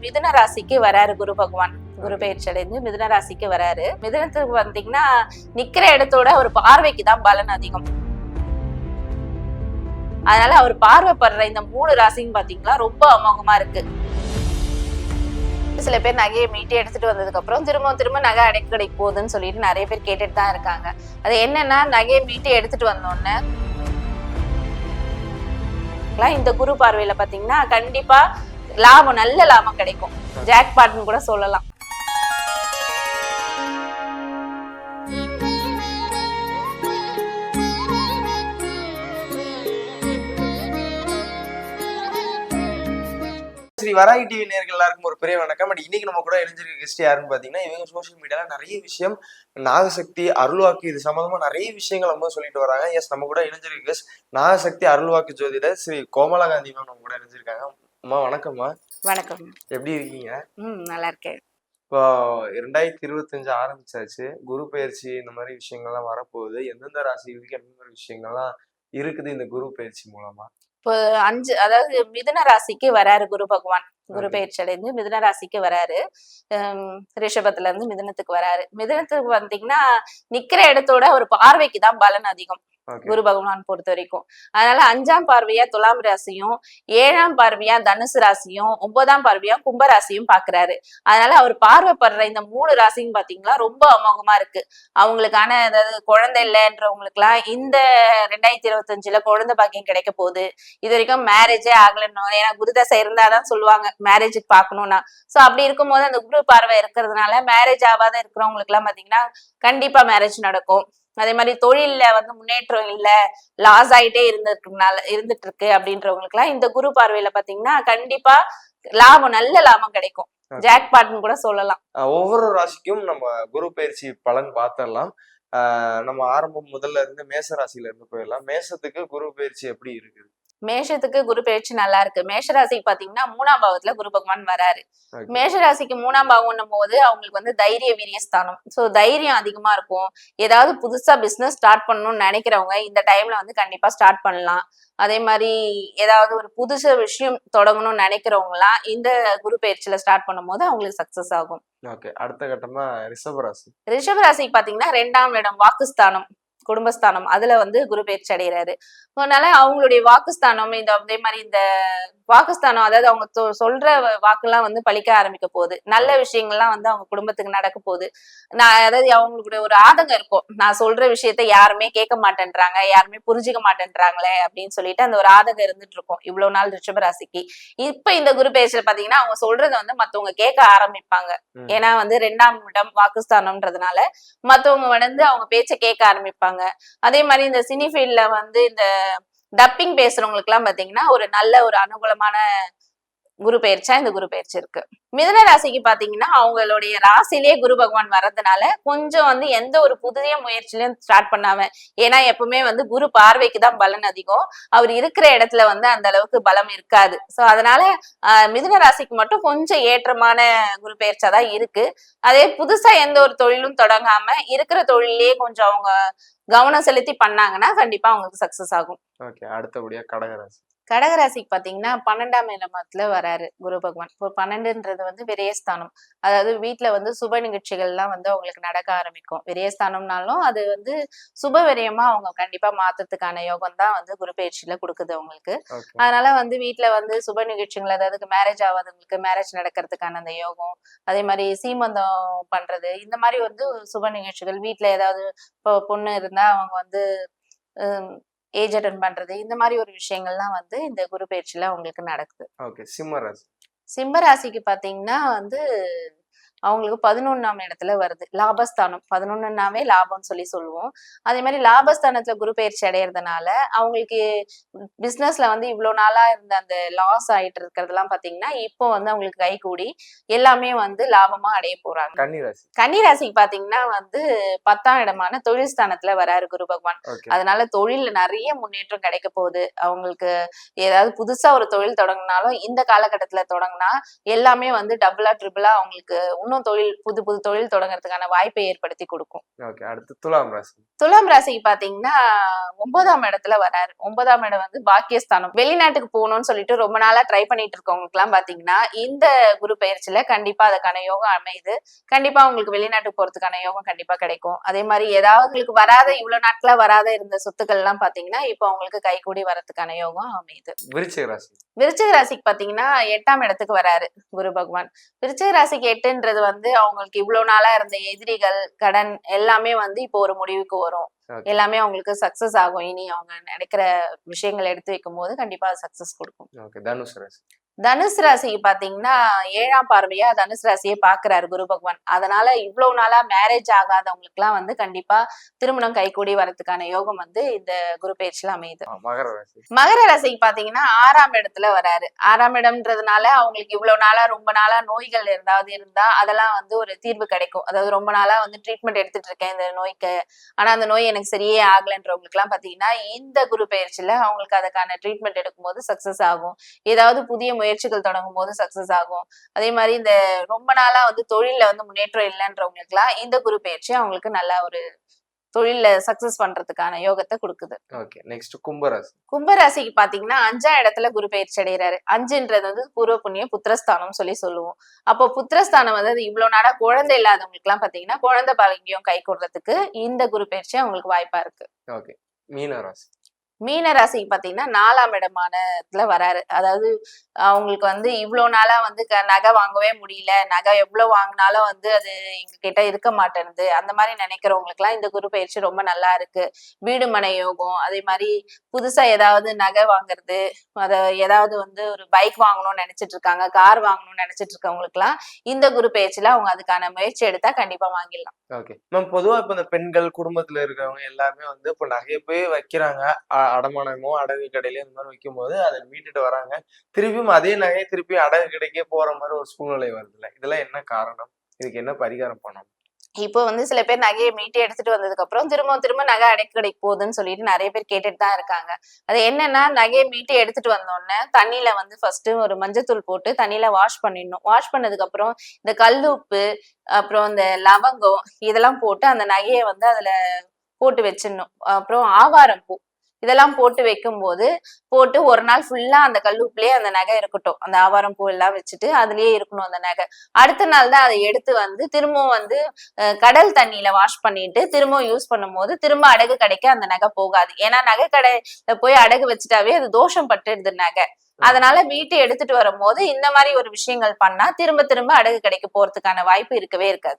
மிதுன ராசிக்கு வராரு குரு பகவான். குரு பயிற்சி அடைந்து மிதுன ராசிக்கு வராரு. மிதுனத்துக்கு வந்தீங்கன்னா நிக்கிற இடத்தோட ஒரு பார்வைக்கு தான் பலன் அதிகம். அதனால அவர் பார்வைப்படுற இந்த 3 ராசின்னு பாத்தீங்களா ரொம்ப அமோகமா இருக்கு. சில பேர் நகையை மீட்டி எடுத்துட்டு வந்ததுக்கு அப்புறம் திரும்ப நகை அடைக்கடைக்கு போகுதுன்னு சொல்லிட்டு நிறைய பேர் கேட்டுட்டு தான் இருக்காங்க. அது என்னன்னா, நகையை மீட்டி எடுத்துட்டு வந்தோடனே இந்த குரு பார்வையில பாத்தீங்கன்னா கண்டிப்பா லாபம், நல்ல லாபம் கிடைக்கும். ஜாக்பாட்னு கூட சொல்லலாம். ஸ்ரீ வராகி டிவி நேயர்கள் எல்லாருக்கும் ஒரு பெரிய வணக்கம். அண்ட் இன்னைக்கு நம்ம கூட இணைஞ்சிருக்க கெஸ்ட் யாருன்னு பாத்தீங்கன்னா, இவங்க சோசியல் மீடியால நிறைய விஷயம் நாகசக்தி அருள்வாக்கு இது சம்பந்தமா நிறைய விஷயங்கள் நம்ம சொல்லிட்டு வராங்க. எஸ், நம்ம கூட இணைஞ்சிருக்க கெஸ்ட் நாகசக்தி அருள்வாக்கு ஜோதிடர் ஸ்ரீ கோமலா காந்தி மேம் நம்ம கூட இணைஞ்சிருக்காங்க. அம்மா வணக்கம்மா. வணக்கம். எப்படி இருக்கீங்க? நல்லா இருக்கேன். இப்போ 2025 ஆரம்பிச்சாச்சு. குரு பயிற்சி இந்த மாதிரி விஷயங்கள்லாம் வரப்போகுது. எந்தெந்த ராசிகளுக்கு எந்த மாதிரி விஷயங்கள்லாம் இருக்குது இந்த குரு பயிற்சி மூலமா? இப்போ 5, அதாவது மிதுன ராசிக்கு வராரு குரு பகவான். குரு பயிற்சி அடைந்து மிதுன ராசிக்கு வராரு. ரிஷபத்துல இருந்து மிதுனத்துக்கு வராரு. மிதுனத்துக்கு வந்தீங்கன்னா நிக்கிற இடத்தோட ஒரு பார்வைக்கு தான் பலன் அதிகம் குரு பகவான் பொறுத்த வரைக்கும். அதனால 5ஆம் பார்வையா துலாம் ராசியும், 7ஆம் பார்வையா தனுசு ராசியும், 9ஆம் பார்வையா கும்ப ராசியும் பாக்குறாரு. அதனால அவர் பார்வைப்படுற இந்த 3 ராசின்னு பாத்தீங்களா ரொம்ப அமோகமா இருக்கு. அவங்களுக்கான, அதாவது குழந்தை இல்லைன்றவங்களுக்கு எல்லாம் இந்த 2025ல குழந்தை பாக்கியம் கிடைக்க போகுது. இது வரைக்கும் மேரேஜே ஆகலன்னு, ஏன்னா குருதசை இருந்தாதான் சொல்லுவாங்க மேரேஜுக்கு பாக்கணும்னா. சோ அப்படி இருக்கும்போது அந்த குரு பார்வை இருக்கிறதுனால மேரேஜ் ஆகாத இருக்கிறவங்களுக்கு எல்லாம் பாத்தீங்கன்னா கண்டிப்பா மேரேஜ் நடக்கும். அதே மாதிரி தொழில்ல முன்னேற்றம் இல்ல, லாஸ் ஆயிட்டே இருந்துட்டு இருக்கு அப்படின்றவங்களுக்கு எல்லாம் இந்த குரு பார்வையில பாத்தீங்கன்னா கண்டிப்பா லாபம், நல்ல லாபம் கிடைக்கும். ஜாக்பாட்னு கூட சொல்லலாம். ஒவ்வொரு ராசிக்கும் நம்ம குரு பயிற்சி பலன் பார்த்தரலாம். நம்ம ஆரம்பம் முதல்ல இருந்து மேச ராசியில இருந்து போயிடலாம். மேசத்துக்கு குரு பயிற்சி எப்படி இருக்குது? மேஷத்துக்கு குரு பயிற்சி நல்லா இருக்கு. மேஷராசிக்கு பாத்தீங்கன்னா 3ஆம் பாவத்துல குரு பகவான் வராரு. மேஷராசிக்கு 3ஆம் பாவம் போது அவங்களுக்கு தைரிய வீரியஸ்தானம். சோ தைரியம் அதிகமா இருக்கும். ஏதாவது புதுசா பிசினஸ் ஸ்டார்ட் பண்ணணும்னு நினைக்கிறவங்க இந்த டைம்ல கண்டிப்பா ஸ்டார்ட் பண்ணலாம். அதே மாதிரி ஏதாவது ஒரு புதுசு விஷயம் தொடங்கணும்னு நினைக்கிறவங்க எல்லாம் இந்த குரு பயிற்சியில ஸ்டார்ட் பண்ணும் போது அவங்களுக்கு சக்சஸ் ஆகும். ஓகே, அடுத்த கட்டமா ரிஷபராசி. ரிஷபராசிக்கு பாத்தீங்கன்னா 2ஆம் இடம் வாக்குஸ்தானம், குடும்பஸ்தானம். அதுல குரு பயிற்சி அடைகிறாரு. அதனால அவங்களுடைய வாக்குஸ்தானம், அதே மாதிரி இந்த வாக்குஸ்தானம், அதாவது அவங்க சொல்ற வாக்குலாம் பழிக்க ஆரம்பிக்க போகுது. நல்ல விஷயங்கள்லாம் அவங்க குடும்பத்துக்கு நடக்க போகுது. அதாவது அவங்களுடைய ஒரு ஆதங்கம் இருக்கும், நான் சொல்ற விஷயத்த யாருமே கேட்க மாட்டேன்றாங்க, யாருமே புரிஞ்சுக்க மாட்டேன்றாங்களே அப்படின்னு சொல்லிட்டு அந்த ஒரு ஆதங்கம் இருந்துட்டு இருக்கும் இவ்வளவு நாள் ரிஷபராசிக்கு. இப்ப இந்த குரு பயிற்சியில பாத்தீங்கன்னா அவங்க சொல்றத மத்தவங்க கேட்க ஆரம்பிப்பாங்க. ஏன்னா 2ஆம் இடம் வாக்குஸ்தானம்ன்றதுனால மத்தவங்க அவங்க பேச்ச கேட்க ஆரம்பிப்பாங்க. அதே மாதிரி இந்த சினி ஃபீல்ட்ல இந்த டப்பிங் பேசுறவங்களுக்கு எல்லாம் பாத்தீங்கன்னா ஒரு நல்ல ஒரு அனுகூலமான குரு பயிற்சியா இந்த குரு பயிற்சி இருக்கு. மிதுன ராசிக்கு பாத்தீங்கன்னா அவங்களுடைய ராசிலேயே குரு பகவான் வர்றதுனால கொஞ்சம் எந்த ஒரு புதிய முயற்சியிலும் ஸ்டார்ட் பண்ணாம, ஏன்னா எப்பவுமே குரு பார்வைக்கு தான் பலன் அதிகம். அவர் இருக்கிற இடத்துல அந்த அளவுக்கு பலம் இருக்காது. சோ அதனால மிதுன ராசிக்கு மட்டும் கொஞ்சம் ஏற்றமான குரு பயிற்சியா தான் இருக்கு. அதே புதுசா எந்த ஒரு தொழிலும் தொடங்காம இருக்கிற தொழிலே கொஞ்சம் அவங்க கவனம் செலுத்தி பண்ணாங்கன்னா கண்டிப்பா அவங்களுக்கு சக்சஸ் ஆகும். ஓகே, அடுத்தபடியா கடகராசி. கடகராசிக்கு பாத்தீங்கன்னா 12ஆம் இடத்துல வராரு குரு பகவான். இப்போ 12ன்றது விரயஸ்தானம். அதாவது வீட்டுல சுப நிகழ்ச்சிகள் எல்லாம் அவங்களுக்கு நடக்க ஆரம்பிக்கும். விரயஸ்தானம்னாலும் அது சுப விரயமா அவங்க கண்டிப்பா மாத்தத்துக்கான யோகம் தான் குரு பயிற்சியில கொடுக்குது அவங்களுக்கு. அதனால வீட்டுல சுப நிகழ்ச்சிகள், அதாவது மேரேஜ் ஆகாதவங்களுக்கு மேரேஜ் நடக்கிறதுக்கான அந்த யோகம், அதே மாதிரி சீமந்தம் பண்றது, இந்த மாதிரி சுப நிகழ்ச்சிகள், வீட்டுல ஏதாவது பொண்ணு இருந்தா அவங்க ஏஜ் அட்டன் பண்றது, இந்த மாதிரி ஒரு விஷயங்கள்லாம் இந்த குரு பயிற்சியில அவங்களுக்கு நடக்குது. ஓகே, சிம்மராசி. சிம்மராசிக்கு பாத்தீங்கன்னா அவங்களுக்கு 11ஆம் இடத்துல வருது லாபஸ்தானம். 11னாவே லாபம்னு சொல்லுவோம். அதே மாதிரி லாபஸ்தானத்துல குரு பயிற்சி அடையறதுனால அவங்களுக்கு பிசினஸ்ல இவ்வளவு நாளா இருந்த அந்த லாஸ் ஆயிட்டு இருக்கிறதெல்லாம் பாத்தீங்கன்னா இப்போ அவங்களுக்கு கை கூடி எல்லாமே லாபமா அடைய போறாங்க. கன்னிராசி. கன்னிராசிக்கு பாத்தீங்கன்னா 10ஆம் இடமான தொழில் ஸ்தானத்துல வராரு குரு பகவான். அதனால தொழில்ல நிறைய முன்னேற்றம் கிடைக்க போகுது. அவங்களுக்கு ஏதாவது புதுசா ஒரு தொழில் தொடங்கினாலும் இந்த காலகட்டத்துல தொடங்கினா எல்லாமே டபுளா ட்ரிபிளா அவங்களுக்கு இன்னும் புது புது தொழில் தொடங்குறதுக்கான வாய்ப்பை ஏற்படுத்தி கொடுக்கும். ஓகே, அடுத்து துலாம் ராசி. துலாம் ராசிக்கு பாத்தீங்கன்னா 9ஆம் இடத்துல வராரு. 9ஆம் இடம் வந்து பாக்கியஸ்தானம். வெளிநாட்டுக்கு போகணும்னு சொல்லிட்டு ரொம்ப நாளா ட்ரை பண்ணிட்டு இருக்கவங்களுக்கு எல்லாம் பாத்தீங்கன்னா இந்த குரு பயிற்சியில கண்டிப்பா அதுக்கான யோகம் அமையுது. கண்டிப்பா உங்களுக்கு வெளிநாட்டுக்கு போறதுக்கான யோகம் கண்டிப்பா கிடைக்கும். அதே மாதிரி ஏதாவது உங்களுக்கு வராத இவ்வளவு நாட்களா வராத இருந்த சொத்துக்கள் எல்லாம் பாத்தீங்கன்னா இப்ப உங்களுக்கு கைகூடி வரதுக்கான யோகம் அமையுது. விருச்சிக ராசி. விருச்சிக ராசிக்கு பாத்தீங்கன்னா 8ஆம் இடத்துக்கு வராரு குரு பகவான். விருச்சிக ராசிக்கு 8ன்றது வந்து அவங்களுக்கு இவ்வளவு நாளா இருந்த எதிரிகள், கடன் எல்லாமே வந்து இப்போ ஒரு முடிவுக்கு வரும். எல்லாமே அவங்களுக்கு சக்சஸ் ஆகும். இனி அவங்க நினைக்கிற விஷயங்கள் எடுத்து வைக்கும் போது கண்டிப்பா சக்சஸ் கொடுக்கும். ஓகே, தனுசு ராசி. தனுசு ராசிக்கு பாத்தீங்கன்னா 7ஆம் பார்வையா தனுசு ராசியை பாக்குறாரு குரு பகவான். அதனால இவ்வளவு நாளா மேரேஜ் ஆகாதவங்களுக்கு எல்லாம் வந்து கண்டிப்பா திருமணம் கைகூடி வரதுக்கான யோகம் வந்து இந்த குரு பயிற்சியில அமையுது. மகர ராசி. மகர ராசிக்கு பாத்தீங்கன்னா 6ஆம் இடத்துல வராரு. 6ஆம் இடம்ன்றதுனால அவங்களுக்கு இவ்வளவு நாளா ரொம்ப நாளா நோய்கள் ஏதாவது இருந்தா அதெல்லாம் வந்து ஒரு தீர்வு கிடைக்கும். அதாவது ரொம்ப நாளா வந்து ட்ரீட்மெண்ட் எடுத்துட்டு இருக்கேன் இந்த நோய்க்கு, ஆனா அந்த நோய் எனக்கு சரியே ஆகலன்றவங்களுக்கு எல்லாம் பாத்தீங்கன்னா இந்த குரு பயிற்சியில அவங்களுக்கு அதுக்கான ட்ரீட்மெண்ட் எடுக்கும் போது சக்சஸ் ஆகும். ஏதாவது புதிய முயற்சிகள் தொடங்கும் போது சக்சஸ் ஆகும். அதே மாதிரி இந்த ரொம்ப நாளா வந்து தொழில வந்து முன்னேற்றம் இல்லைன்றவங்களுக்கு எல்லாம் இந்த குரு பயிற்சி அவங்களுக்கு நல்ல ஒரு தொழில சக்சஸ் பண்றதுக்கான யோகத்தை கொடுக்குது. ஓகே, நெக்ஸ்ட் கும்பராசி. கும்பராசிக்கு பாத்தீங்கன்னா 5ஆம் இடத்துல குரு பயிற்சி அடைகிறாரு. 5ன்றது வந்து பூர்வ புண்ணிய புத்திரஸ்தானம் சொல்லுவோம். அப்போ புத்திரஸ்தானம் வந்து இவ்வளவு நாளா குழந்தை இல்லாதவங்களுக்கு எல்லாம் பாத்தீங்கன்னா குழந்தை பாக்கியம் கை கொடுறதுக்கு இந்த குரு பயிற்சி அவங்களுக்கு வாய்ப்பா இருக்கு. ஓகே, மீன ராசி. மீன ராசிக்கு பாத்தீங்கன்னா 4ஆம் இடமானத்துல வராரு. அதாவது அவங்களுக்கு வந்து இவ்வளவு நாளா வந்து நகை வாங்கவே முடியல, நகை எவ்வளவு வாங்கினாலும் வந்து அது எங்க கிட்ட இருக்க மாட்டேங்குது, அந்த மாதிரி நினைக்கிறவங்களுக்கு எல்லாம் இந்த குரு பயிற்சி ரொம்ப நல்லா இருக்கு. வீடு மனை யோகம், அதே மாதிரி புதுசா ஏதாவது நகை வாங்குறது, அத ஏதாவது வந்து ஒரு பைக் வாங்கணும்னு நினைச்சிட்டு இருக்காங்க, கார் வாங்கணும்னு நினைச்சிட்டு இருக்கவங்களுக்கு எல்லாம் இந்த குரு பயிற்சியில அவங்க அதுக்கான முயற்சி எடுத்தா கண்டிப்பா வாங்கிடலாம். ஓகே மேம், பொதுவா இப்ப இந்த பெண்கள் குடும்பத்துல இருக்கிறவங்க எல்லாருமே வந்து இப்ப நகையை போய் வைக்கிறாங்க, அடமானமோ அடகு கடையில இந்த மாதிரி வைக்கும் போது அதை மீட்டுட்டு வராங்க, திருப்பியும் அதே நகையை திருப்பி அடகு கடைக்கே போற மாதிரி ஒரு சூழ்நிலை வருதுல்ல, இதெல்லாம் என்ன காரணம்? இதுக்கு என்ன பரிகாரம் பண்ணணும்? இப்போ வந்து சில பேர் நகையை மீட்டு எடுத்துட்டு வந்ததுக்கு அப்புறம் திரும்ப நகை அடகு கடைக்கு போகுதுன்னு சொல்லிட்டு நிறைய பேர் கேட்டுட்டு தான் இருக்காங்க. அது என்னன்னா, நகையை மீட்டு எடுத்துட்டு வந்தோடனே தண்ணியில வந்து ஃபர்ஸ்ட் ஒரு மஞ்சத்தூள் போட்டு தண்ணியில வாஷ் பண்ணிடணும். வாஷ் பண்ணதுக்கு அப்புறம் இந்த கல்லுப்பு, அப்புறம் இந்த லவங்கம் இதெல்லாம் போட்டு அந்த நகையை வந்து அதுல போட்டு வச்சிடணும். அப்புறம் ஆவாரம் பூ இதெல்லாம் போட்டு வைக்கும் போட்டு ஒரு நாள் ஃபுல்லா அந்த கல்லுப்புலயே அந்த நகை இருக்கட்டும். அந்த ஆவாரம் பூ எல்லாம் வச்சுட்டு அதுலயே இருக்கணும் அந்த நகை. அடுத்த நாள் தான் அதை எடுத்து வந்து திரும்பவும் வந்து கடல் தண்ணியில வாஷ் பண்ணிட்டு திரும்பவும் யூஸ் பண்ணும் போது திரும்ப அடகு கடைக்கு அந்த நகை போகாது. ஏன்னா நகை கடையில போய் அடகு வச்சுட்டாவே அது தோஷம் பட்டுடுது நகை. அதனால வீட்டை எடுத்துட்டு வரும்போது இந்த மாதிரி ஒரு விஷயங்கள் பண்ணா திரும்ப அடகு கடைக்கு போறதுக்கான வாய்ப்பு இருக்கவே இருக்காது.